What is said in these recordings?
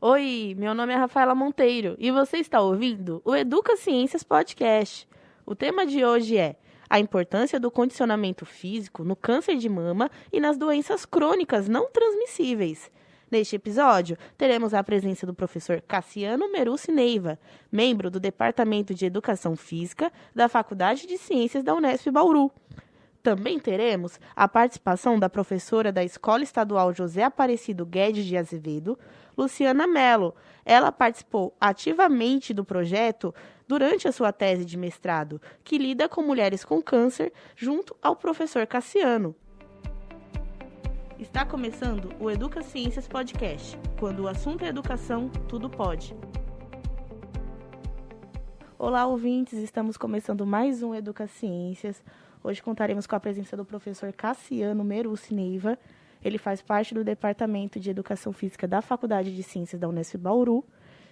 Oi, meu nome é Rafaela Monteiro e você está ouvindo o Educa Ciências Podcast. O tema de hoje é a importância do condicionamento físico no câncer de mama e nas doenças crônicas não transmissíveis. Neste episódio, teremos a presença do professor Cassiano Merucci Neiva, membro do Departamento de Educação Física da Faculdade de Ciências da Unesp Bauru. Também teremos a participação da professora da Escola Estadual José Aparecido Guedes de Azevedo, Luciana Mello. Ela participou ativamente do projeto durante a sua tese de mestrado, que lida com mulheres com câncer, junto ao professor Cassiano. Está começando o Educa Ciências Podcast. Quando o assunto é educação, tudo pode. Olá, ouvintes! Estamos começando mais um Educa Ciências. Hoje contaremos com a presença do professor Cassiano Merucci Neiva. Ele faz parte do Departamento de Educação Física da Faculdade de Ciências da Unesp Bauru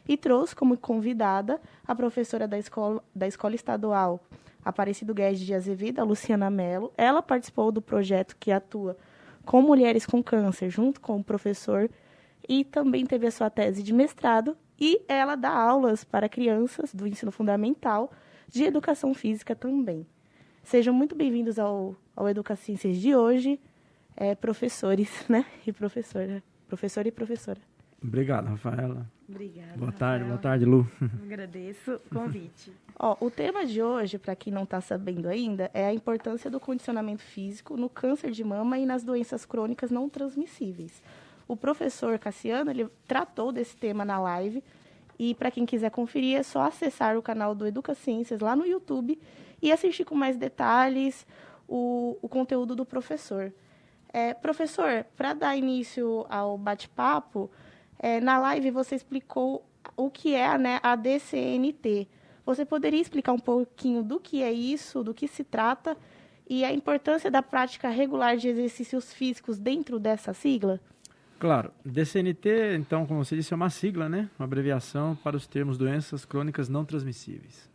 e trouxe como convidada a professora da Escola Estadual Aparecido Guedes de Azevedo, a Luciana Mello. Ela participou do projeto que atua com mulheres com câncer, junto com o professor, e também teve a sua tese de mestrado, e ela dá aulas para crianças do ensino fundamental de educação física também. Sejam muito bem-vindos ao Educa Ciências de hoje, professores, né? E professora. Professor e professora. Obrigado, Rafaela. Obrigada, Boa tarde, Lu. Agradeço o convite. O tema de hoje, para quem não está sabendo ainda, é a importância do condicionamento físico no câncer de mama e nas doenças crônicas não transmissíveis. O professor Cassiano, ele tratou desse tema na live, e para quem quiser conferir, é só acessar o canal do Educa Ciências lá no YouTube e assistir com mais detalhes o conteúdo do professor. Professor, para dar início ao bate-papo, na live você explicou o que é a DCNT. Você poderia explicar um pouquinho do que é isso, do que se trata e a importância da prática regular de exercícios físicos dentro dessa sigla? Claro, DCNT, então, como você disse, é uma sigla, né? Uma abreviação para os termos doenças crônicas não transmissíveis.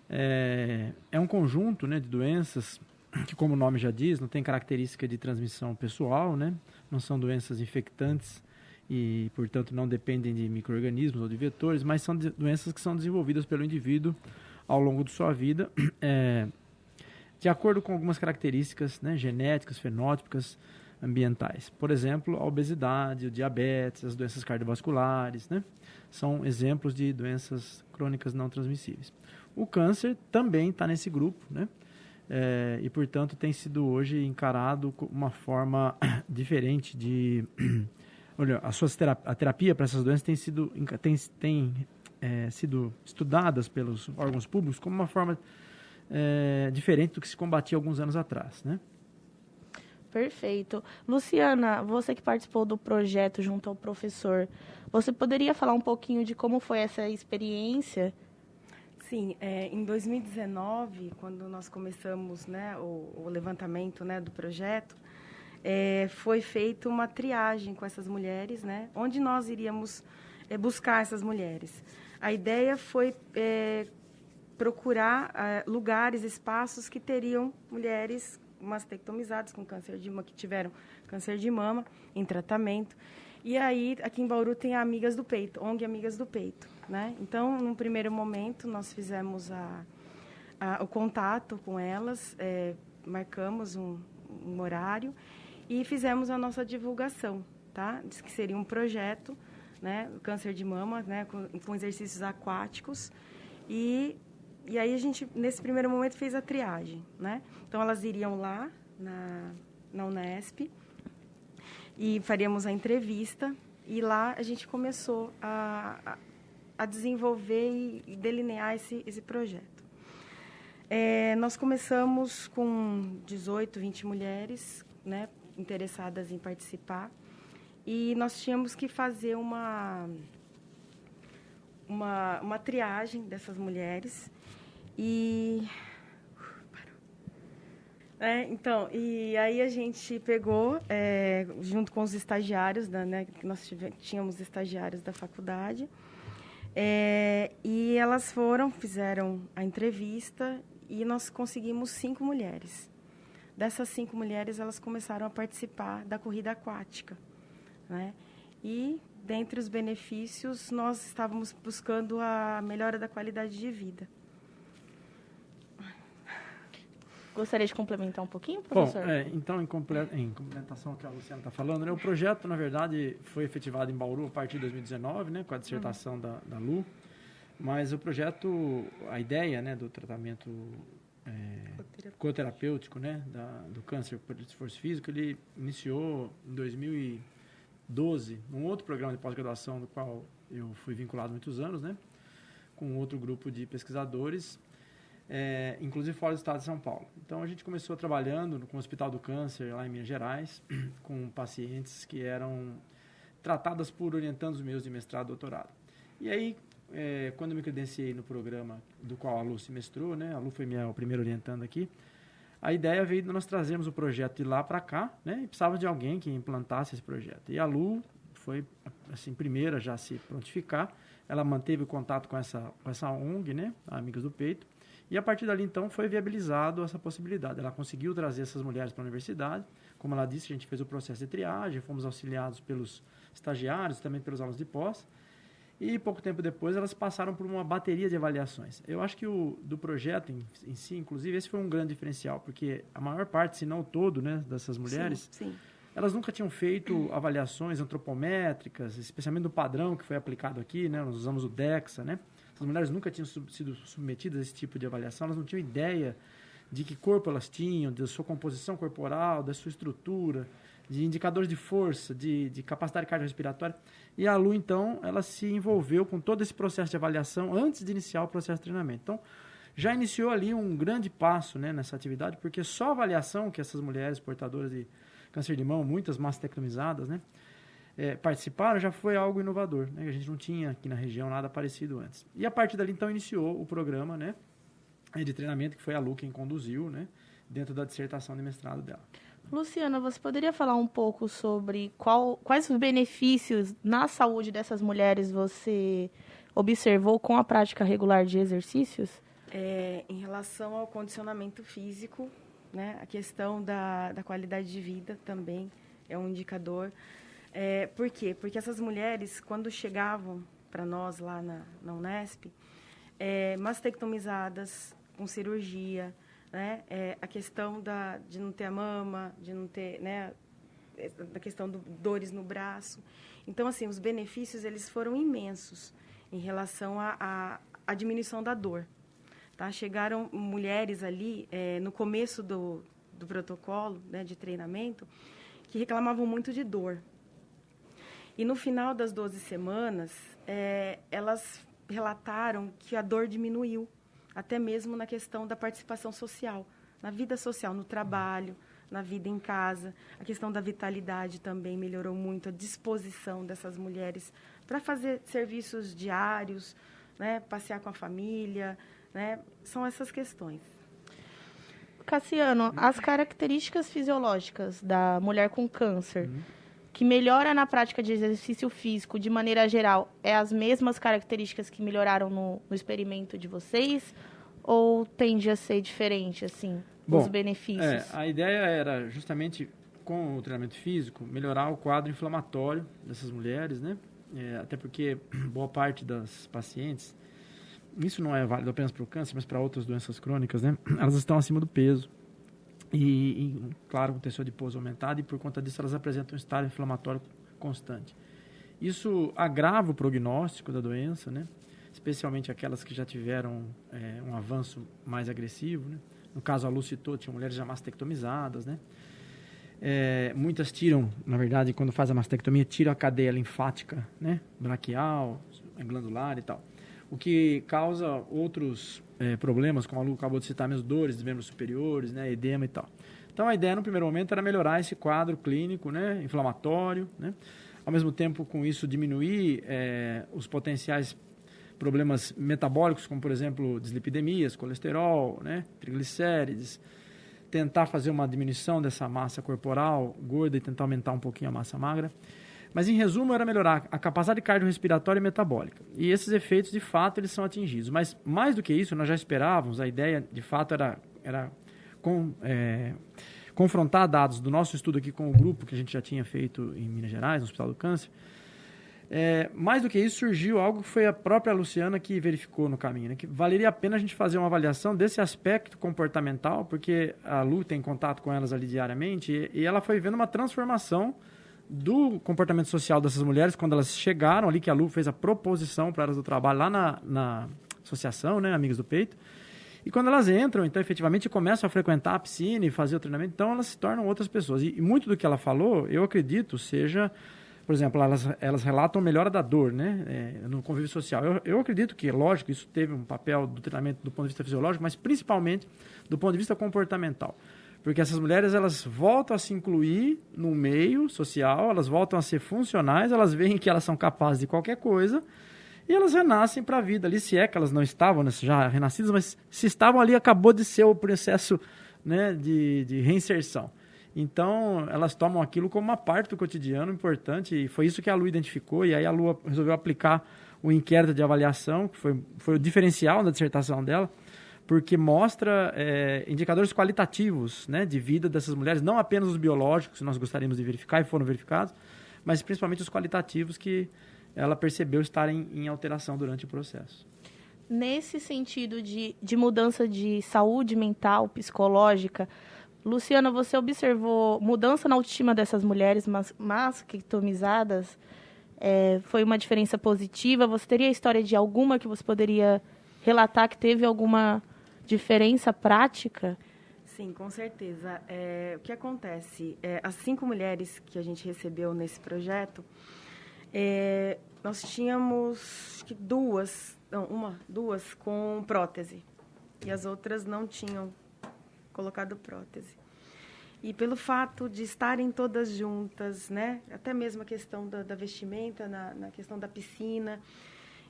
É um conjunto, né, de doenças que, como o nome já diz, não tem característica de transmissão pessoal, né? Não são doenças infectantes e, portanto, não dependem de micro-organismos ou de vetores, mas são doenças que são desenvolvidas pelo indivíduo ao longo de sua vida, de acordo com algumas características, né, genéticas, fenótipicas, ambientais. Por exemplo, a obesidade, o diabetes, as doenças cardiovasculares, né? São exemplos de doenças crônicas não transmissíveis. O câncer também está nesse grupo, né? E, portanto, tem sido hoje encarado como uma forma diferente de... Olha, a terapia para essas doenças tem sido estudadas pelos órgãos públicos como uma forma diferente do que se combatia alguns anos atrás, né? Perfeito. Luciana, você que participou do projeto junto ao professor, você poderia falar um pouquinho de como foi essa experiência? Sim, em 2019, quando nós começamos, né, o levantamento, né, do projeto, foi feita uma triagem com essas mulheres, né, onde nós iríamos buscar essas mulheres. A ideia foi procurar lugares, espaços que teriam mulheres mastectomizadas com câncer de mama, que tiveram câncer de mama em tratamento. E aí, aqui em Bauru, tem a Amigas do Peito, ONG Amigas do Peito, né? Então, num primeiro momento, nós fizemos o contato com elas, marcamos um horário e fizemos a nossa divulgação, tá? Diz que seria um projeto, né? Câncer de mama, né? Com exercícios aquáticos. E aí a gente, nesse primeiro momento, fez a triagem, né? Então, elas iriam lá na Unesp e faríamos a entrevista. E lá a gente começou a desenvolver e delinear esse projeto. Nós começamos com 18, 20 mulheres, né, interessadas em participar. E nós tínhamos que fazer uma triagem dessas mulheres. Então, e aí a gente pegou, junto com os estagiários, né, que nós tínhamos estagiários da faculdade, e elas fizeram a entrevista e nós conseguimos 5 mulheres. Dessas 5 mulheres, elas começaram a participar da corrida aquática, né? E dentre os benefícios, nós estávamos buscando a melhora da qualidade de vida. Gostaria de complementar um pouquinho, professor? Bom, então, em complementação ao que a Luciana está falando, né, o projeto, na verdade, foi efetivado em Bauru a partir de 2019, né, com a dissertação da Lu, mas o projeto, a ideia, né, do tratamento coterapêutico, né, do câncer por esforço físico, ele iniciou em 2012, num outro programa de pós-graduação do qual eu fui vinculado há muitos anos, né, com outro grupo de pesquisadores, inclusive fora do estado de São Paulo. Então, a gente começou trabalhando com o Hospital do Câncer, lá em Minas Gerais, com pacientes que eram tratadas por orientandos meus de mestrado e doutorado. E aí, quando eu me credenciei no programa do qual a Lu se mestrou, né, a Lu foi minha primeira orientanda aqui, a ideia veio de nós trazermos o projeto de lá para cá, né, e precisava de alguém que implantasse esse projeto. E a Lu foi, assim, primeira já a se prontificar, ela manteve o contato com essa ONG, né, Amigas do Peito, e a partir dali, então, foi viabilizado essa possibilidade. Ela conseguiu trazer essas mulheres para a universidade. Como ela disse, a gente fez o processo de triagem, fomos auxiliados pelos estagiários, também pelos alunos de pós. E pouco tempo depois, elas passaram por uma bateria de avaliações. Eu acho que do projeto em si, inclusive, esse foi um grande diferencial, porque a maior parte, se não o todo, né, dessas mulheres, sim. Elas nunca tinham feito avaliações antropométricas, especialmente do padrão que foi aplicado aqui, né? Nós usamos o DEXA, né? As mulheres nunca tinham sido submetidas a esse tipo de avaliação, elas não tinham ideia de que corpo elas tinham, da sua composição corporal, da sua estrutura, de indicadores de força, de capacidade cardiorrespiratória. E a Lu, então, ela se envolveu com todo esse processo de avaliação antes de iniciar o processo de treinamento. Então, já iniciou ali um grande passo, né, nessa atividade, porque só a avaliação que essas mulheres portadoras de câncer de mama, muitas mastectomizadas, né, participaram, já foi algo inovador, né? A gente não tinha aqui na região nada parecido antes. E a partir dali, então, iniciou o programa, né, de treinamento, que foi a Lu quem conduziu, né, dentro da dissertação de mestrado dela. Luciana, você poderia falar um pouco sobre quais os benefícios na saúde dessas mulheres você observou com a prática regular de exercícios? Em relação ao condicionamento físico, né, a questão da qualidade de vida também é um indicador. Por quê? Porque essas mulheres, quando chegavam para nós lá na Unesp, mastectomizadas, com cirurgia, né, a questão de não ter a mama, de não ter, né, a questão de dores no braço. Então, assim, os benefícios eles foram imensos em relação à diminuição da dor. Tá? Chegaram mulheres ali, no começo do protocolo, né, de treinamento, que reclamavam muito de dor. E no final das 12 semanas, elas relataram que a dor diminuiu, até mesmo na questão da participação social, na vida social, no trabalho, na vida em casa. A questão da vitalidade também melhorou muito, a disposição dessas mulheres para fazer serviços diários, né, passear com a família, né, são essas questões. Cassiano, as características fisiológicas da mulher com câncer, que melhora na prática de exercício físico, de maneira geral, as mesmas características que melhoraram no experimento de vocês? Ou tende a ser diferente, assim, os benefícios? A ideia era justamente, com o treinamento físico, melhorar o quadro inflamatório dessas mulheres, né? Até porque boa parte das pacientes, isso não é válido apenas para o câncer, mas para outras doenças crônicas, né? Elas estão acima do peso. E claro, com tecido adiposo aumentado, e por conta disso elas apresentam um estado inflamatório constante. Isso agrava o prognóstico da doença, né? Especialmente aquelas que já tiveram um avanço mais agressivo, né? No caso, a Lu citou, tinha mulheres já mastectomizadas, né? Muitas tiram, na verdade, quando faz a mastectomia, tiram a cadeia linfática, né? Braquial, glandular e tal. O que causa outros problemas, como a Lu acabou de citar, mesmo dores dos membros superiores, né, edema e tal. Então, a ideia, no primeiro momento, era melhorar esse quadro clínico, né, inflamatório, né? Ao mesmo tempo, com isso, diminuir os potenciais problemas metabólicos, como, por exemplo, dislipidemias, colesterol, né, triglicérides, tentar fazer uma diminuição dessa massa corporal gorda e tentar aumentar um pouquinho a massa magra. Mas, em resumo, era melhorar a capacidade cardiorrespiratória e metabólica. E esses efeitos, de fato, eles são atingidos. Mas, mais do que isso, nós já esperávamos, a ideia, de fato, era confrontar dados do nosso estudo aqui com o grupo que a gente já tinha feito em Minas Gerais, no Hospital do Câncer, Mais do que isso, surgiu algo que foi a própria Luciana que verificou no caminho, né? Que valeria a pena a gente fazer uma avaliação desse aspecto comportamental, porque a Lu tem contato com elas ali diariamente, e ela foi vendo uma transformação do comportamento social dessas mulheres quando elas chegaram ali, que a Lu fez a proposição para elas do trabalho lá na associação, né, Amigas do Peito. E quando elas entram, então, efetivamente, começam a frequentar a piscina e fazer o treinamento, então elas se tornam outras pessoas. E muito do que ela falou, eu acredito, seja... Por exemplo, elas relatam melhora da dor, né, no convívio social. Eu acredito que, lógico, isso teve um papel do treinamento do ponto de vista fisiológico, mas principalmente do ponto de vista comportamental. Porque essas mulheres, elas voltam a se incluir no meio social, elas voltam a ser funcionais, elas veem que elas são capazes de qualquer coisa e elas renascem para a vida ali, se é que elas não estavam, né, já renascidas, mas se estavam ali, acabou de ser o processo, né, de reinserção. Então, elas tomam aquilo como uma parte do cotidiano importante, e foi isso que a Lu identificou, e aí a Lu resolveu aplicar o inquérito de avaliação, que foi o diferencial da dissertação dela, porque mostra indicadores qualitativos, né, de vida dessas mulheres, não apenas os biológicos que nós gostaríamos de verificar e foram verificados, mas principalmente os qualitativos que ela percebeu estarem em alteração durante o processo. Nesse sentido de mudança de saúde mental, psicológica, Luciana, você observou mudança na autoestima dessas mulheres masquetomizadas? Foi uma diferença positiva? Você teria a história de alguma que você poderia relatar que teve alguma diferença prática? Sim, com certeza. O que acontece? As 5 mulheres que a gente recebeu nesse projeto, nós tínhamos duas com prótese, e as outras não tinham colocado prótese. E pelo fato de estarem todas juntas, né, até mesmo a questão da vestimenta, na questão da piscina,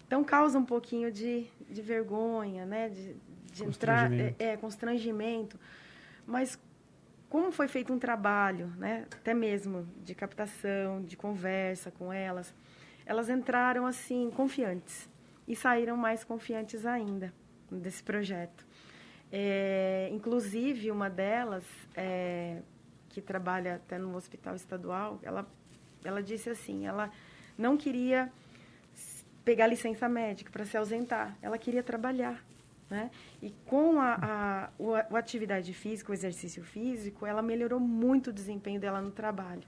então causa um pouquinho de vergonha, né, de entrar, constrangimento. Mas como foi feito um trabalho, né, até mesmo de captação, de conversa com elas, elas entraram assim confiantes e saíram mais confiantes ainda desse projeto. Inclusive, uma delas, que trabalha até no hospital estadual, ela disse assim, ela não queria pegar licença médica para se ausentar, ela queria trabalhar, né? E com a atividade física, o exercício físico, ela melhorou muito o desempenho dela no trabalho.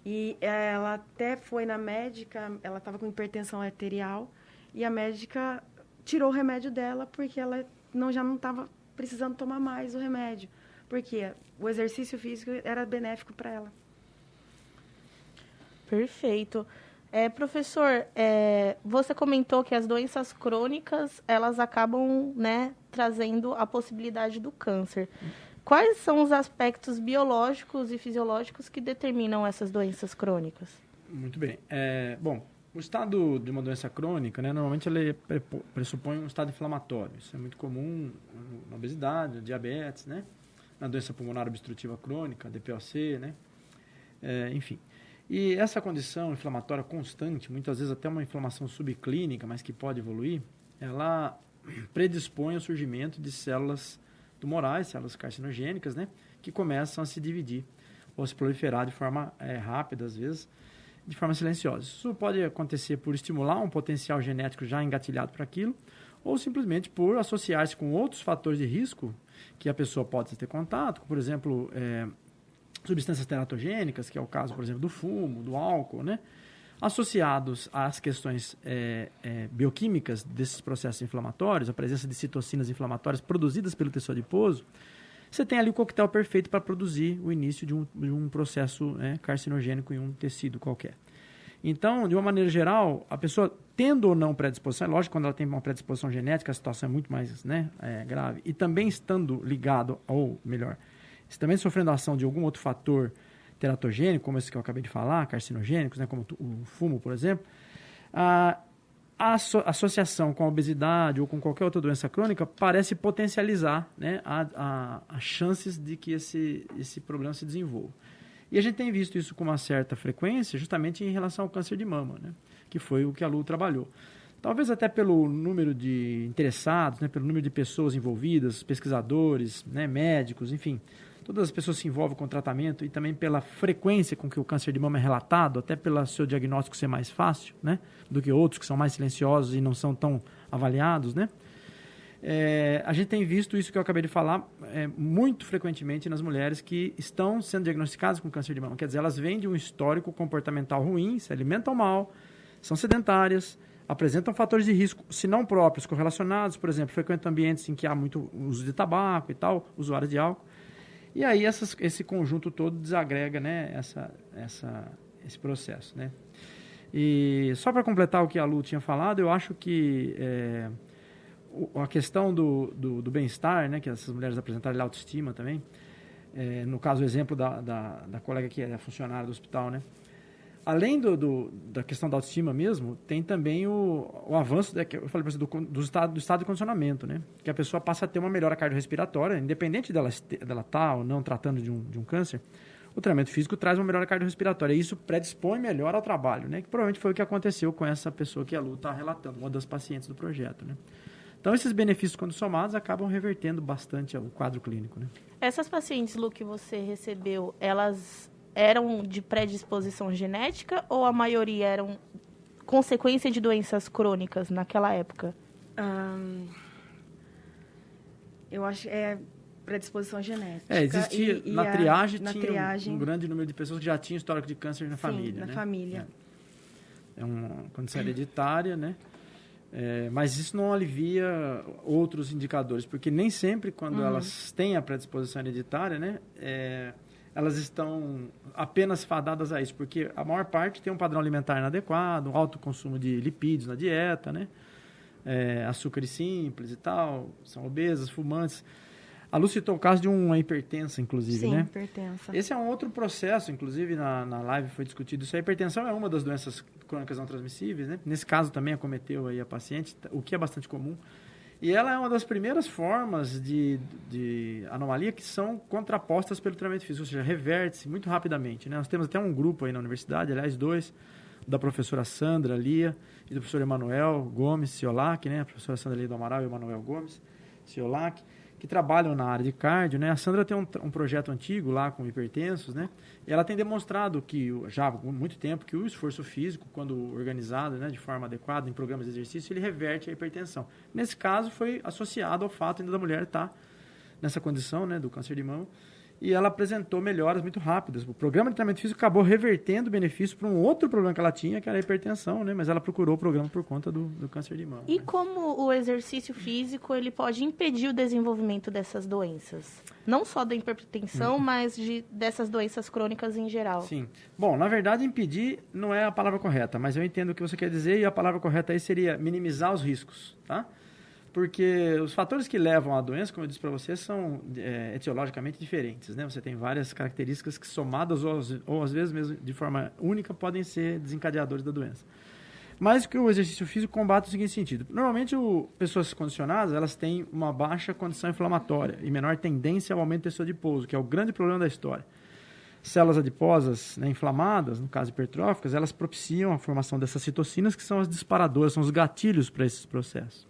E ela até foi na médica, ela estava com hipertensão arterial, e a médica tirou o remédio dela porque ela já não estava precisando tomar mais o remédio, porque o exercício físico era benéfico para ela. Perfeito. Professor, você comentou que as doenças crônicas, elas acabam, né, trazendo a possibilidade do câncer. Quais são os aspectos biológicos e fisiológicos que determinam essas doenças crônicas? Muito bem. Bom, o estado de uma doença crônica, né, normalmente ele pressupõe um estado inflamatório. Isso é muito comum na obesidade, na diabetes, né, na doença pulmonar obstrutiva crônica, DPOC, né, enfim. E essa condição inflamatória constante, muitas vezes até uma inflamação subclínica, mas que pode evoluir, ela predispõe ao surgimento de células tumorais, células carcinogênicas, né, que começam a se dividir ou se proliferar de forma rápida, às vezes, de forma silenciosa. Isso pode acontecer por estimular um potencial genético já engatilhado para aquilo, ou simplesmente por associar-se com outros fatores de risco que a pessoa pode ter contato, por exemplo, substâncias teratogênicas, que é o caso, por exemplo, do fumo, do álcool, né? Associados às questões bioquímicas desses processos inflamatórios, a presença de citocinas inflamatórias produzidas pelo tecido adiposo, você tem ali o coquetel perfeito para produzir o início de um processo carcinogênico em um tecido qualquer. Então, de uma maneira geral, a pessoa tendo ou não predisposição, é lógico, quando ela tem uma predisposição genética, a situação é muito mais grave, e também estando ligado, ou melhor, também sofrendo a ação de algum outro fator teratogênico, como esse que eu acabei de falar, carcinogênicos, né, como o fumo, por exemplo, a associação com a obesidade ou com qualquer outra doença crônica parece potencializar, né, as chances de que esse problema se desenvolva. E a gente tem visto isso com uma certa frequência justamente em relação ao câncer de mama, né, que foi o que a Lu trabalhou. Talvez até pelo número de interessados, né, pelo número de pessoas envolvidas, pesquisadores, né, médicos, enfim, todas as pessoas se envolvem com o tratamento e também pela frequência com que o câncer de mama é relatado, até pelo seu diagnóstico ser mais fácil, né, do que outros que são mais silenciosos e não são tão avaliados, né? A gente tem visto isso que eu acabei de falar muito frequentemente nas mulheres que estão sendo diagnosticadas com câncer de mama. Quer dizer, elas vêm de um histórico comportamental ruim, se alimentam mal, são sedentárias, apresentam fatores de risco, se não próprios, correlacionados, por exemplo, frequentam ambientes em que há muito uso de tabaco e tal, usuários de álcool. E aí esse conjunto todo desagrega, né, esse processo, né? E só para completar o que a Lu tinha falado, eu acho que a questão do bem-estar, né, que essas mulheres apresentaram, a autoestima também, no caso, o exemplo da colega que é funcionária do hospital, né? Além da questão da autoestima mesmo, tem também o avanço, que eu falei para você, do estado de condicionamento, né? Que a pessoa passa a ter uma melhora cardiorrespiratória, independente dela estar ou não tratando de um câncer, o treinamento físico traz uma melhora cardiorrespiratória. E isso predispõe melhor ao trabalho, né? Que provavelmente foi o que aconteceu com essa pessoa que a Lu está relatando, uma das pacientes do projeto, né? Então, esses benefícios, quando somados, acabam revertendo bastante o quadro clínico, né? Essas pacientes, Lu, que você recebeu, elas eram de predisposição genética ou a maioria eram consequência de doenças crônicas naquela época? Eu acho que é predisposição genética. Existia, na triagem tinha um grande número de pessoas que já tinham histórico de câncer na família, né? Família. É uma condição hereditária, né? Mas isso não alivia outros indicadores, porque nem sempre quando elas têm a predisposição hereditária, né, elas estão apenas fadadas a isso, porque a maior parte tem um padrão alimentar inadequado, um alto consumo de lipídios na dieta, né, açúcares simples e tal, são obesas, fumantes. A Lu citou o caso de uma hipertensa, inclusive, Sim, né? hipertensa. Esse é um outro processo, inclusive na live foi discutido isso. A hipertensão é uma das doenças crônicas não transmissíveis, né? Nesse caso também acometeu aí a paciente, o que é bastante comum. E ela é uma das primeiras formas de anomalia que são contrapostas pelo tratamento físico, ou seja, reverte-se muito rapidamente, né? Nós temos até um grupo aí na universidade, aliás, 2, da professora Sandra Lia e do professor Emanuel Gomes Ciolac, né? A professora Sandra Lia do Amaral e o Emanuel Gomes Ciolac, que trabalham na área de cardio, né? A Sandra tem um projeto antigo lá com hipertensos, né? E ela tem demonstrado que, já há muito tempo, que o esforço físico, quando organizado, né, de forma adequada, em programas de exercício, ele reverte a hipertensão. Nesse caso, foi associado ao fato ainda da mulher estar nessa condição, né, do câncer de mama, e ela apresentou melhoras muito rápidas. O programa de treinamento físico acabou revertendo o benefício para um outro problema que ela tinha, que era a hipertensão, né? Mas ela procurou o programa por conta do câncer de mama. E né? como o exercício físico ele pode impedir o desenvolvimento dessas doenças? Não só da hipertensão, mas dessas doenças crônicas em geral. Sim. Bom, na verdade, impedir não é a palavra correta, mas eu entendo o que você quer dizer e a palavra correta aí seria minimizar os riscos, tá? Porque os fatores que levam à doença, como eu disse para você, são etiologicamente diferentes, né? Você tem várias características que somadas ou às vezes mesmo de forma única podem ser desencadeadores da doença. Mas que o exercício físico combate no seguinte sentido. Normalmente, pessoas condicionadas, elas têm uma baixa condição inflamatória e menor tendência ao aumento do teor de pouso, que é o grande problema da história. Células adiposas, né, inflamadas, no caso hipertróficas, elas propiciam a formação dessas citocinas, que são as disparadoras, são os gatilhos para esses processos.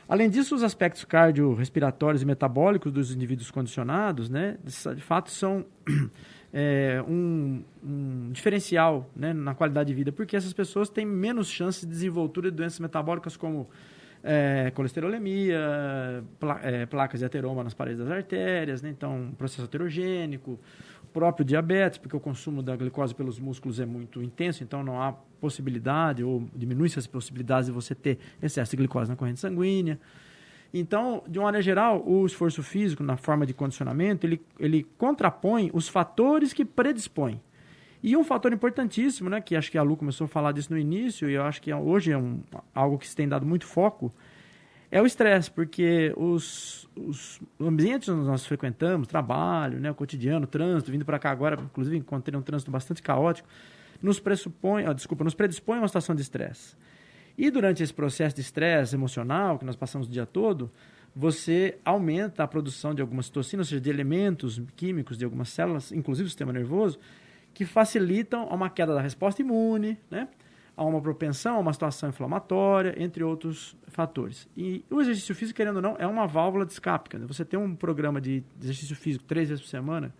Além disso, os aspectos cardiorrespiratórios e metabólicos dos indivíduos condicionados, né, de fato, são um diferencial, né, na qualidade de vida, porque essas pessoas têm menos chance de desenvoltura de doenças metabólicas como colesterolemia, placas de ateroma nas paredes das artérias, né, então, processo aterogênico, próprio diabetes, porque o consumo da glicose pelos músculos é muito intenso, então não há possibilidade ou diminui-se as possibilidades de você ter excesso de glicose na corrente sanguínea. Então, de uma maneira geral, o esforço físico, na forma de condicionamento, ele contrapõe os fatores que predispõem. E um fator importantíssimo, né, que acho que a Lu começou a falar disso no início, e eu acho que hoje é algo que se tem dado muito foco, é o estresse, porque os ambientes onde nós frequentamos, trabalho, né, o cotidiano, o trânsito, vindo para cá agora, inclusive encontrei um trânsito bastante caótico, nos predispõe a uma situação de estresse. E durante esse processo de estresse emocional, que nós passamos o dia todo, você aumenta a produção de algumas citocinas, ou seja, de elementos químicos de algumas células, inclusive o sistema nervoso, que facilitam uma queda da resposta imune, né? a uma propensão, a uma situação inflamatória, entre outros fatores. E o exercício físico, querendo ou não, é uma válvula de escape. Né? Você tem um programa de exercício físico 3 vezes por semana,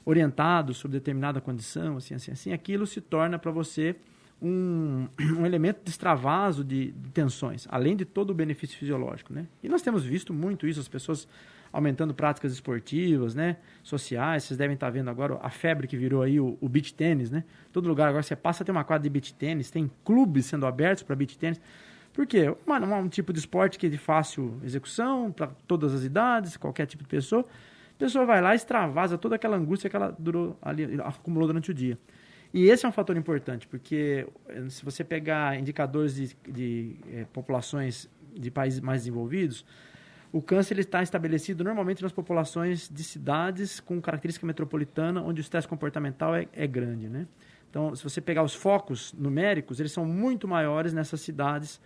orientado sobre determinada condição, assim, aquilo se torna para você um elemento de extravaso de tensões, além de todo o benefício fisiológico, né? E nós temos visto muito isso, as pessoas aumentando práticas esportivas, né? Sociais, vocês devem estar vendo agora a febre que virou aí o beach tênis, né? Todo lugar agora você passa a ter uma quadra de beach tênis, tem clubes sendo abertos para beach tênis. Por quê? Um tipo de esporte que é de fácil execução, para todas as idades, qualquer tipo de pessoa. A pessoa vai lá e extravasa toda aquela angústia que ela acumulou durante o dia. E esse é um fator importante, porque se você pegar indicadores de populações de países mais desenvolvidos, o câncer ele está estabelecido normalmente nas populações de cidades com característica metropolitana, onde o estresse comportamental é grande, né? Então, se você pegar os focos numéricos, eles são muito maiores nessas cidades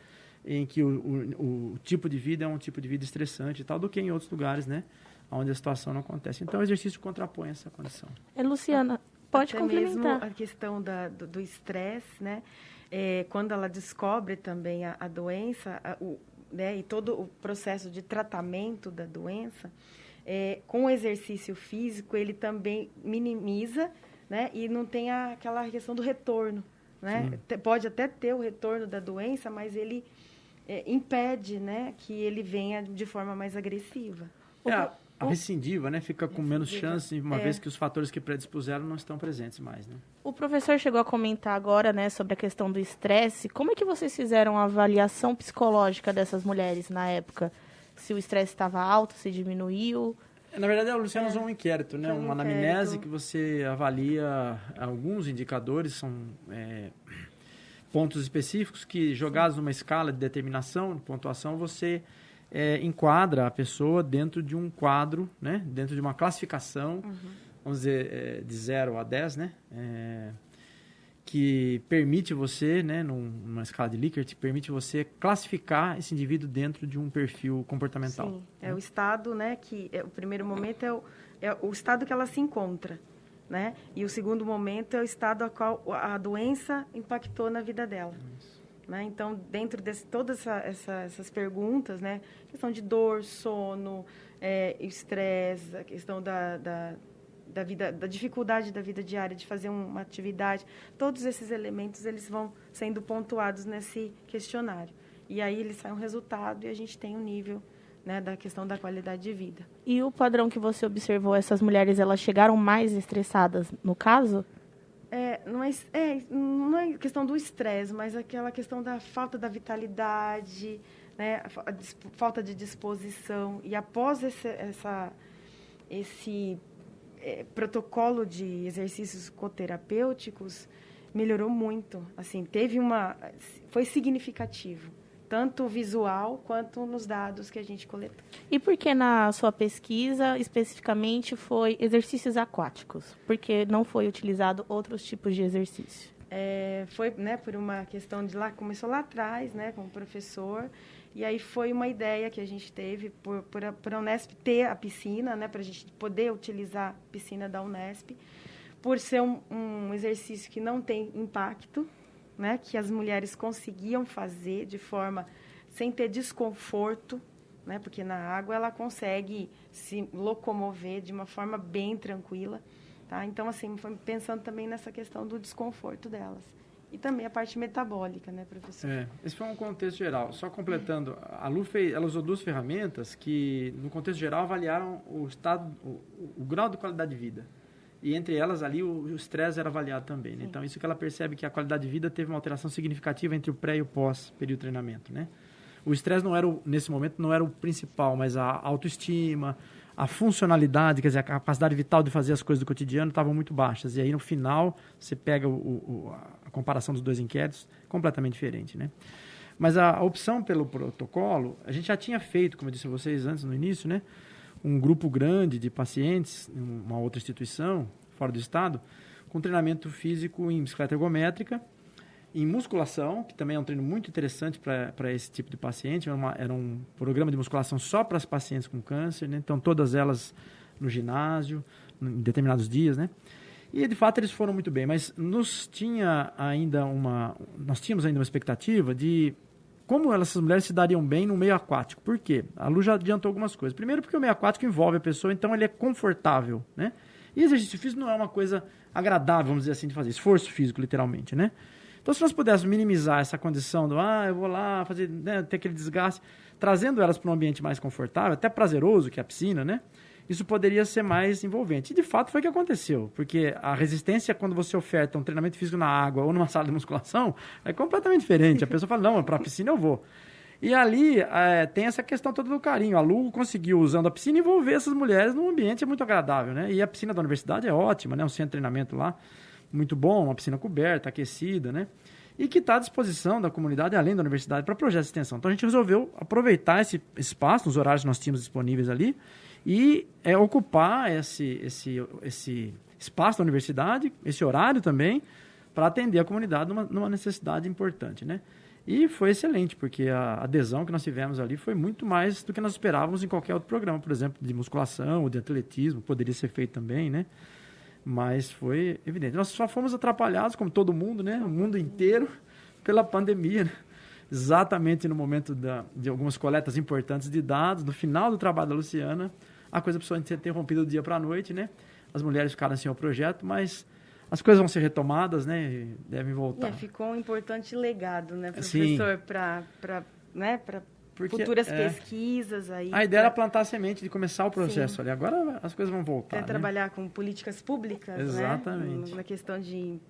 em que o tipo de vida é um tipo de vida estressante e tal, do que em outros lugares, né? Onde a situação não acontece. Então, o exercício contrapõe essa condição. Luciana, pode até complementar. Mesmo a questão do estresse, né? Quando ela descobre também a doença, né? E todo o processo de tratamento da doença, com o exercício físico, ele também minimiza, né? E não tem aquela questão do retorno, né? Pode até ter o retorno da doença, mas ele impede, né? Que ele venha de forma mais agressiva. A recidiva, né, fica com menos chance, uma vez que os fatores que predispuseram não estão presentes mais, né? O professor chegou a comentar agora, né, sobre a questão do estresse. Como é que vocês fizeram a avaliação psicológica dessas mulheres na época? Se o estresse estava alto, se diminuiu? Na verdade, a Luciana usou um inquérito, né? Uma anamnese que você avalia alguns indicadores, são pontos específicos que, jogados numa escala de determinação, de pontuação, você enquadra a pessoa dentro de um quadro, né? Dentro de uma classificação, vamos dizer, de 0 a 10, né? Que permite você, né, numa escala de Likert, permite você classificar esse indivíduo dentro de um perfil comportamental. Sim, o estado, né, que o primeiro momento é o estado que ela se encontra, né? E o segundo momento é o estado a qual a doença impactou na vida dela. Né? Então, dentro de todas essas perguntas, né, questão de dor, sono, estresse, a questão da vida, da dificuldade da vida diária de fazer uma atividade, todos esses elementos eles vão sendo pontuados nesse questionário. E aí ele sai um resultado e a gente tem um nível, né, da questão da qualidade de vida. E o padrão que você observou, essas mulheres, elas chegaram mais estressadas, no caso? Não é questão do estresse, mas aquela questão da falta da vitalidade, né, a falta de disposição. E após esse protocolo de exercícios coterapêuticos, melhorou muito. Assim, foi significativo, tanto visual quanto nos dados que a gente coletou. E por que na sua pesquisa, especificamente, foi exercícios aquáticos? Porque não foi utilizado outros tipos de exercício? Foi, né, por uma questão começou lá atrás, né, com o professor, e aí foi uma ideia que a gente teve por a Unesp ter a piscina, né, para a gente poder utilizar a piscina da Unesp, por ser um exercício que não tem impacto, né, que as mulheres conseguiam fazer de forma sem ter desconforto, né, porque na água ela consegue se locomover de uma forma bem tranquila, tá? Então, assim, foi pensando também nessa questão do desconforto delas. E também a parte metabólica, né, professor? Esse foi um contexto geral. Só completando, a Lu ela usou 2 ferramentas que, no contexto geral, avaliaram o grau de qualidade de vida. E entre elas ali o estresse era avaliado também, né? Então, isso que ela percebe que a qualidade de vida teve uma alteração significativa entre o pré e o pós período de treinamento, né? O estresse nesse momento não era o principal, mas a autoestima, a funcionalidade, quer dizer, a capacidade vital de fazer as coisas do cotidiano estavam muito baixas. E aí, no final, você pega a comparação dos 2 inquéritos, completamente diferente, né? Mas a opção pelo protocolo, a gente já tinha feito, como eu disse a vocês antes, no início, né? Um grupo grande de pacientes, em uma outra instituição, fora do estado, com treinamento físico em bicicleta ergométrica, em musculação, que também é um treino muito interessante para esse tipo de paciente. Era um programa de musculação só para as pacientes com câncer, né? Então, todas elas no ginásio, em determinados dias, né? E, de fato, eles foram muito bem, mas nós tínhamos ainda uma expectativa de como essas mulheres se dariam bem no meio aquático. Por quê? A Lu já adiantou algumas coisas. Primeiro, porque o meio aquático envolve a pessoa, então ele é confortável, né? E exercício físico não é uma coisa agradável, vamos dizer assim, de fazer. Esforço físico, literalmente, né? Então, se nós pudéssemos minimizar essa condição do, eu vou lá fazer, né, ter aquele desgaste, trazendo elas para um ambiente mais confortável, até prazeroso, que é a piscina, né? Isso poderia ser mais envolvente. E, de fato, foi o que aconteceu. Porque a resistência, quando você oferta um treinamento físico na água ou numa sala de musculação, é completamente diferente. A pessoa fala, não, para a piscina eu vou. E ali tem essa questão toda do carinho. A Lu conseguiu, usando a piscina, envolver essas mulheres num ambiente muito agradável, né? E a piscina da universidade é ótima, né? Um centro de treinamento lá muito bom, uma piscina coberta, aquecida, né? E que está à disposição da comunidade, além da universidade, para projetos de extensão. Então, a gente resolveu aproveitar esse espaço, nos horários que nós tínhamos disponíveis ali, e ocupar esse espaço da universidade, esse horário também, para atender a comunidade numa necessidade importante, né? E foi excelente, porque a adesão que nós tivemos ali foi muito mais do que nós esperávamos em qualquer outro programa, por exemplo, de musculação ou de atletismo, poderia ser feito também, né? Mas foi evidente. Nós só fomos atrapalhados, como todo mundo, né? O mundo inteiro, pela pandemia, né? Exatamente no momento de algumas coletas importantes de dados, no final do trabalho da Luciana, a coisa precisou ser interrompida do dia para a noite, né? As mulheres ficaram sem o projeto, mas as coisas vão ser retomadas, né? E devem voltar. Ficou um importante legado, né, professor, para futuras pesquisas aí. A ideia era plantar a semente de começar o processo ali. Agora as coisas vão voltar. Quer trabalhar com políticas públicas, exatamente, né? Na questão de,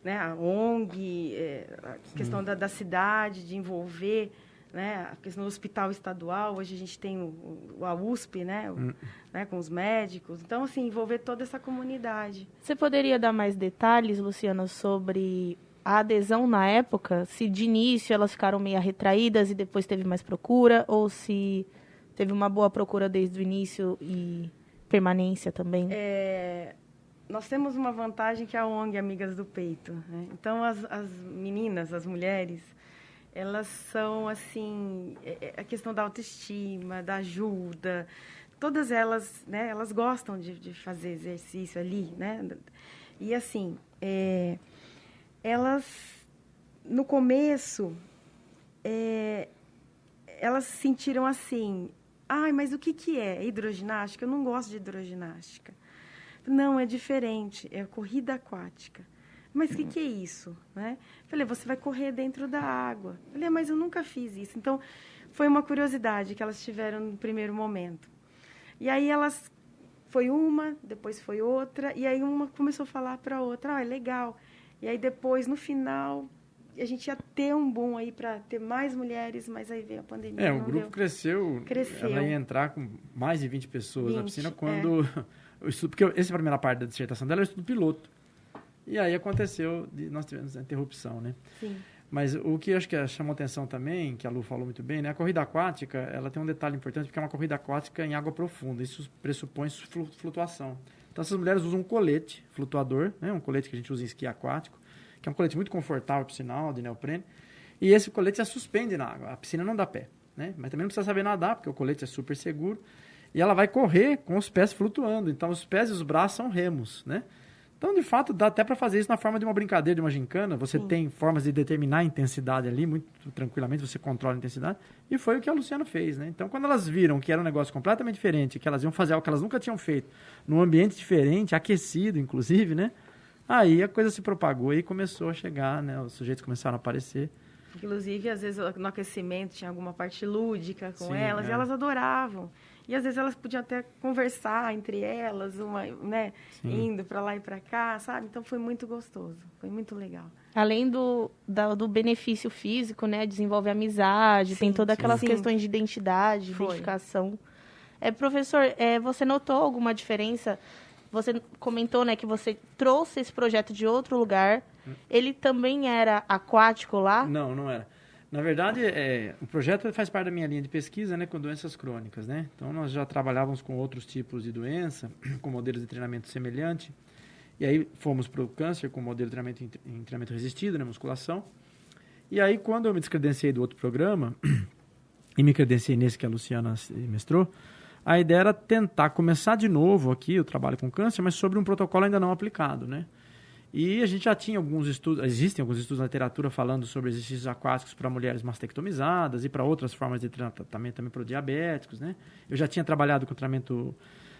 né, a ONG, a questão da cidade, de envolver, né, a questão do hospital estadual. Hoje a gente tem a USP, né, né, com os médicos. Então, assim, envolver toda essa comunidade. Você poderia dar mais detalhes, Luciana, sobre a adesão na época? Se de início elas ficaram meio retraídas e depois teve mais procura, ou se teve uma boa procura desde o início e permanência também? Nós temos uma vantagem que é a ONG Amigas do Peito, né? Então, as meninas, as mulheres, elas são, assim, a questão da autoestima, da ajuda, todas elas, né, elas gostam de fazer exercício ali, né? E, assim, elas, no começo, elas se sentiram assim, mas o que é hidroginástica? Eu não gosto de hidroginástica. Não, é diferente, é corrida aquática. Mas o que é isso? Né? Falei, você vai correr dentro da água. Falei, mas eu nunca fiz isso. Então, foi uma curiosidade que elas tiveram no primeiro momento. E aí foi uma, depois foi outra, e aí uma começou a falar para a outra, é legal. E aí depois, no final, a gente ia ter um boom aí para ter mais mulheres, mas aí veio a pandemia. O grupo cresceu. Ela ia entrar com mais de 20 pessoas na piscina quando... Porque essa é a primeira parte da dissertação dela, é o estudo piloto. E aí aconteceu, nós tivemos a interrupção, né? Sim. Mas o que eu acho que chamou atenção também, que a Lu falou muito bem, né? A corrida aquática, ela tem um detalhe importante, porque é uma corrida aquática em água profunda. Isso pressupõe flutuação. Então, essas mulheres usam um colete flutuador, né? Um colete que a gente usa em esqui aquático, que é um colete muito confortável, por sinal, de neoprene. E esse colete se suspende na água. A piscina não dá pé, né? Mas também não precisa saber nadar, porque o colete é super seguro. E ela vai correr com os pés flutuando. Então, os pés e os braços são remos, né? Então, de fato, dá até para fazer isso na forma de uma brincadeira, de uma gincana. Você tem formas de determinar a intensidade ali, muito tranquilamente, você controla a intensidade. E foi o que a Luciana fez, né? Então, quando elas viram que era um negócio completamente diferente, que elas iam fazer algo que elas nunca tinham feito, num ambiente diferente, aquecido, inclusive, né? Aí a coisa se propagou e começou a chegar, né? Os sujeitos começaram a aparecer. Inclusive, às vezes, no aquecimento tinha alguma parte lúdica com elas, e elas adoravam. E, às vezes, elas podiam até conversar entre elas, né, indo para lá e para cá, sabe? Então, foi muito gostoso, foi muito legal. Além do benefício físico, né, desenvolve amizade, tem todas aquelas questões de identidade, identificação. Professor, você notou alguma diferença? Você comentou, né, que você trouxe esse projeto de outro lugar. Ele também era aquático lá? Não, não era. Na verdade, o projeto faz parte da minha linha de pesquisa, né, com doenças crônicas, né? Então, nós já trabalhávamos com outros tipos de doença, com modelos de treinamento semelhante. E aí, fomos para o câncer com modelo de treinamento em treinamento resistido, né, musculação. E aí, quando eu me descredenciei do outro programa, e me credenciei nesse que a Luciana mestrou, a ideia era tentar começar de novo aqui o trabalho com câncer, mas sobre um protocolo ainda não aplicado, né? E a gente já tinha alguns estudos, existem alguns estudos na literatura falando sobre exercícios aquáticos para mulheres mastectomizadas e para outras formas de tratamento também para diabéticos, né? Eu já tinha trabalhado com tratamento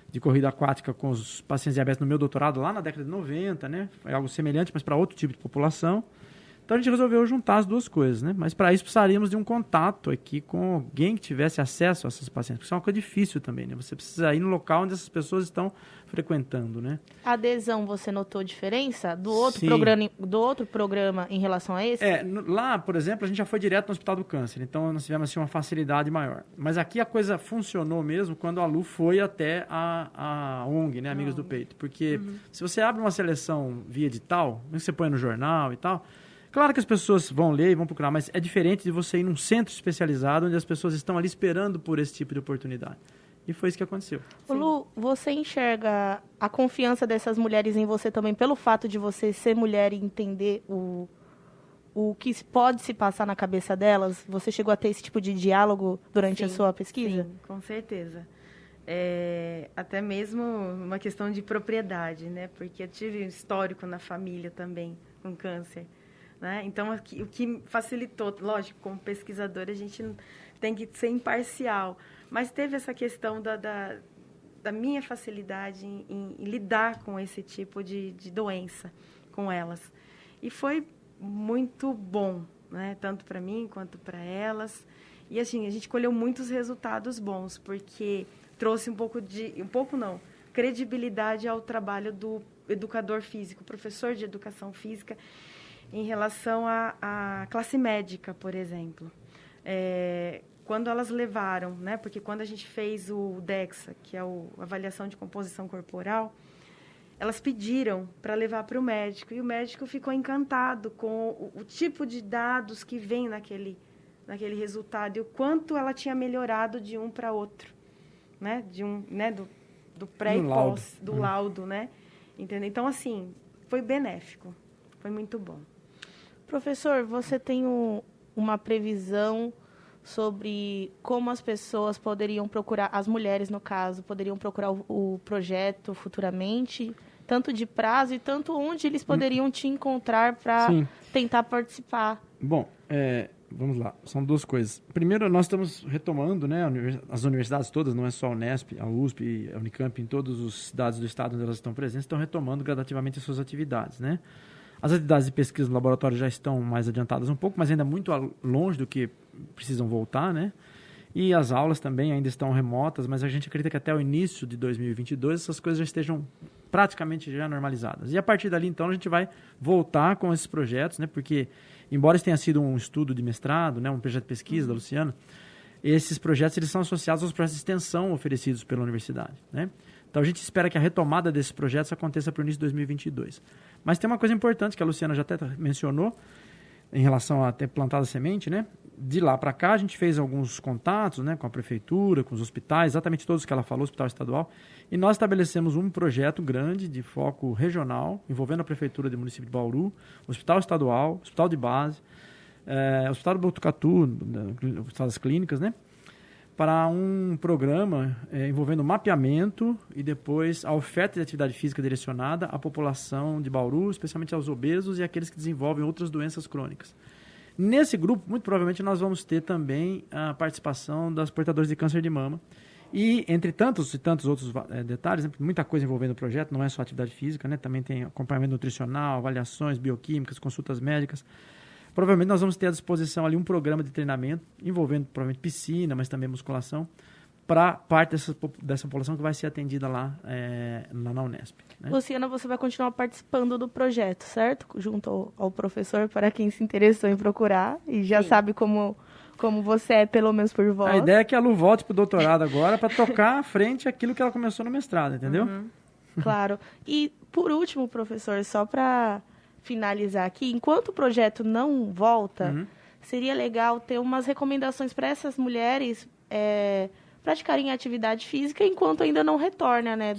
de corrida aquática com os pacientes diabéticos no meu doutorado lá na década de 90, né? Foi algo semelhante, mas para outro tipo de população. Então a gente resolveu juntar as duas coisas, né? Mas para isso precisaríamos de um contato aqui com alguém que tivesse acesso a essas pacientes, porque isso é uma coisa difícil também, né? Você precisa ir no local onde essas pessoas estão frequentando, né? A adesão, você notou diferença do Sim. outro programa em relação a esse? Lá, por exemplo, a gente já foi direto no Hospital do Câncer, então nós tivemos assim, uma facilidade maior. Mas aqui a coisa funcionou mesmo quando a Lu foi até a ONG, né? Amigos do Peito. Porque se você abre uma seleção via edital, mesmo que você põe no jornal e tal, claro que as pessoas vão ler e vão procurar, mas é diferente de você ir num centro especializado onde as pessoas estão ali esperando por esse tipo de oportunidade. E foi isso que aconteceu. Lu, você enxerga a confiança dessas mulheres em você também pelo fato de você ser mulher e entender o que pode se passar na cabeça delas? Você chegou a ter esse tipo de diálogo durante a sua pesquisa? Sim, com certeza. Até mesmo uma questão de propriedade, né? Porque eu tive um histórico na família também com câncer. Né? Então, o que facilitou, lógico, como pesquisadora, a gente tem que ser imparcial, mas teve essa questão da minha facilidade em lidar com esse tipo de doença com elas. E foi muito bom, né? Tanto para mim quanto para elas. E assim, a gente colheu muitos resultados bons, porque trouxe credibilidade ao trabalho do educador físico, professor de educação física, em relação à classe médica, por exemplo. Quando elas levaram, né, porque quando a gente fez o DEXA, que é a avaliação de composição corporal, elas pediram para levar para o médico, e o médico ficou encantado com o tipo de dados que vem naquele resultado, e o quanto ela tinha melhorado de um para outro, né, do pré e pós, do laudo, né, entendeu? Então, assim, foi benéfico, foi muito bom. Professor, você tem uma previsão sobre como as pessoas poderiam procurar, as mulheres, no caso, poderiam procurar o projeto futuramente, tanto de prazo e tanto onde eles poderiam te encontrar para tentar participar? Bom, vamos lá, são duas coisas. Primeiro, nós estamos retomando, né, as universidades todas, não é só a Unesp, a USP, a Unicamp, em todas as cidades do estado onde elas estão presentes, estão retomando gradativamente as suas atividades, né? As atividades de pesquisa no laboratório já estão mais adiantadas um pouco, mas ainda muito longe do que precisam voltar, né? E as aulas também ainda estão remotas, mas a gente acredita que até o início de 2022 essas coisas já estejam praticamente já normalizadas. E a partir dali, então, a gente vai voltar com esses projetos, né? Porque, embora isso tenha sido um estudo de mestrado, né? Um projeto de pesquisa da Luciana, esses projetos eles são associados aos projetos de extensão oferecidos pela universidade, né? Então, a gente espera que a retomada desses projetos aconteça para o início de 2022. Mas tem uma coisa importante que a Luciana já até mencionou, em relação a ter plantado a semente, né? De lá para cá, a gente fez alguns contatos, né, com a prefeitura, com os hospitais, exatamente todos que ela falou, hospital estadual, e nós estabelecemos um projeto grande de foco regional, envolvendo a prefeitura do município de Bauru, hospital estadual, hospital de base, hospital do Botucatu, hospital das clínicas, né? Para um programa envolvendo mapeamento e depois a oferta de atividade física direcionada à população de Bauru, especialmente aos obesos e àqueles que desenvolvem outras doenças crônicas. Nesse grupo, muito provavelmente, nós vamos ter também a participação das portadoras de câncer de mama. E, entre tantos e tantos outros detalhes, muita coisa envolvendo o projeto, não é só atividade física, né? Também tem acompanhamento nutricional, avaliações bioquímicas, consultas médicas. Provavelmente nós vamos ter à disposição ali um programa de treinamento, envolvendo provavelmente piscina, mas também musculação, para parte dessa população que vai ser atendida lá na Unesp. Né? Luciana, você vai continuar participando do projeto, certo? Junto ao professor, para quem se interessou em procurar e já sabe como você é, pelo menos por voz. A ideia é que a Lu volte para o doutorado agora para tocar à frente aquilo que ela começou no mestrado, entendeu? Uhum. Claro. E, por último, professor, só para finalizar aqui, enquanto o projeto não volta, seria legal ter umas recomendações para essas mulheres praticarem atividade física enquanto ainda não retorna, né,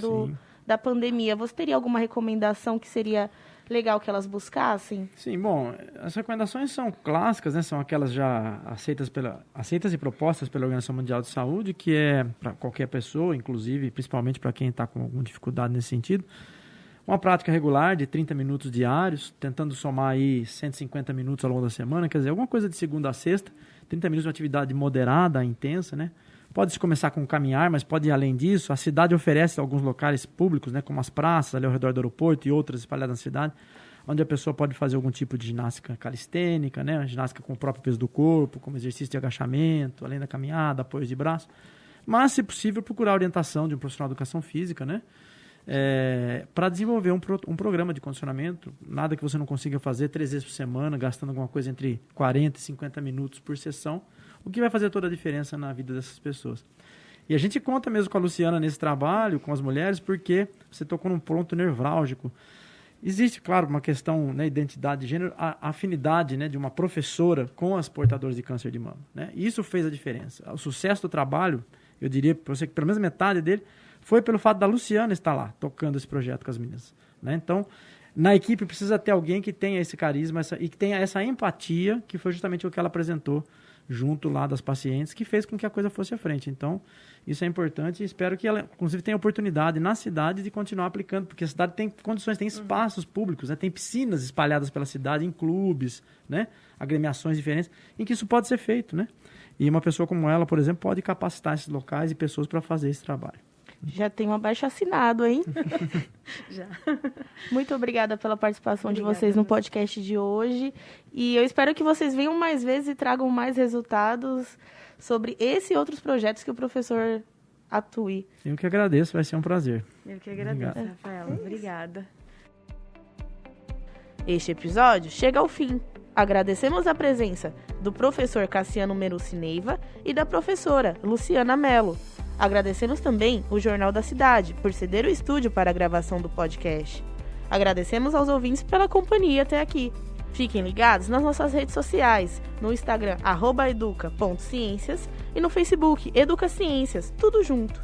da pandemia. Você teria alguma recomendação que seria legal que elas buscassem? Sim, bom, as recomendações são clássicas, né? São aquelas já aceitas e propostas pela Organização Mundial de Saúde, que é para qualquer pessoa, inclusive, principalmente para quem está com alguma dificuldade nesse sentido. Uma prática regular de 30 minutos diários, tentando somar aí 150 minutos ao longo da semana, quer dizer, alguma coisa de segunda a sexta, 30 minutos de uma atividade moderada, intensa, né? Pode-se começar com caminhar, mas pode ir além disso. A cidade oferece alguns locais públicos, né, como as praças ali ao redor do aeroporto e outras espalhadas na cidade, onde a pessoa pode fazer algum tipo de ginástica calistênica, né, ginástica com o próprio peso do corpo, como exercício de agachamento, além da caminhada, apoios de braço. Mas, se possível, procurar a orientação de um profissional de educação física, né, para desenvolver um programa de condicionamento, nada que você não consiga fazer 3 vezes por semana, gastando alguma coisa entre 40 e 50 minutos por sessão, o que vai fazer toda a diferença na vida dessas pessoas. E a gente conta mesmo com a Luciana nesse trabalho, com as mulheres, porque você tocou num ponto nevrálgico. Existe, claro, uma questão, né, identidade de gênero, a afinidade, né, de uma professora com as portadoras de câncer de mama, né? E isso fez a diferença. O sucesso do trabalho, eu diria para você que pelo menos metade dele, foi pelo fato da Luciana estar lá, tocando esse projeto com as meninas, né? Então, na equipe precisa ter alguém que tenha esse carisma e que tenha essa empatia, que foi justamente o que ela apresentou junto lá das pacientes, que fez com que a coisa fosse à frente. Então, isso é importante e espero que ela, inclusive, tenha oportunidade na cidade de continuar aplicando, porque a cidade tem condições, tem espaços públicos, né? Tem piscinas espalhadas pela cidade, em clubes, né? Agremiações diferentes, em que isso pode ser feito, né? E uma pessoa como ela, por exemplo, pode capacitar esses locais e pessoas para fazer esse trabalho. Já tem um abaixo-assinado, hein? Já. Muito obrigada pela participação de vocês Obrigada. no podcast de hoje. E eu espero que vocês venham mais vezes e tragam mais resultados sobre esse e outros projetos que o professor atue. Eu que agradeço, vai ser um prazer. Eu que agradeço, Obrigado. Rafaela. Obrigada. Este episódio chega ao fim. Agradecemos a presença do professor Cassiano Merucci Neiva e da professora Luciana Mello. Agradecemos também o Jornal da Cidade por ceder o estúdio para a gravação do podcast. Agradecemos aos ouvintes pela companhia até aqui. Fiquem ligados nas nossas redes sociais, no Instagram @educa.ciências e no Facebook Educa Ciências, tudo junto.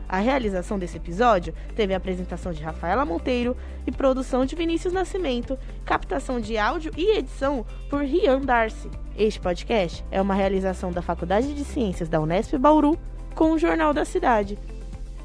A realização desse episódio teve a apresentação de Rafaela Monteiro e produção de Vinícius Nascimento, captação de áudio e edição por Rian Darcy. Este podcast é uma realização da Faculdade de Ciências da Unesp Bauru com o Jornal da Cidade.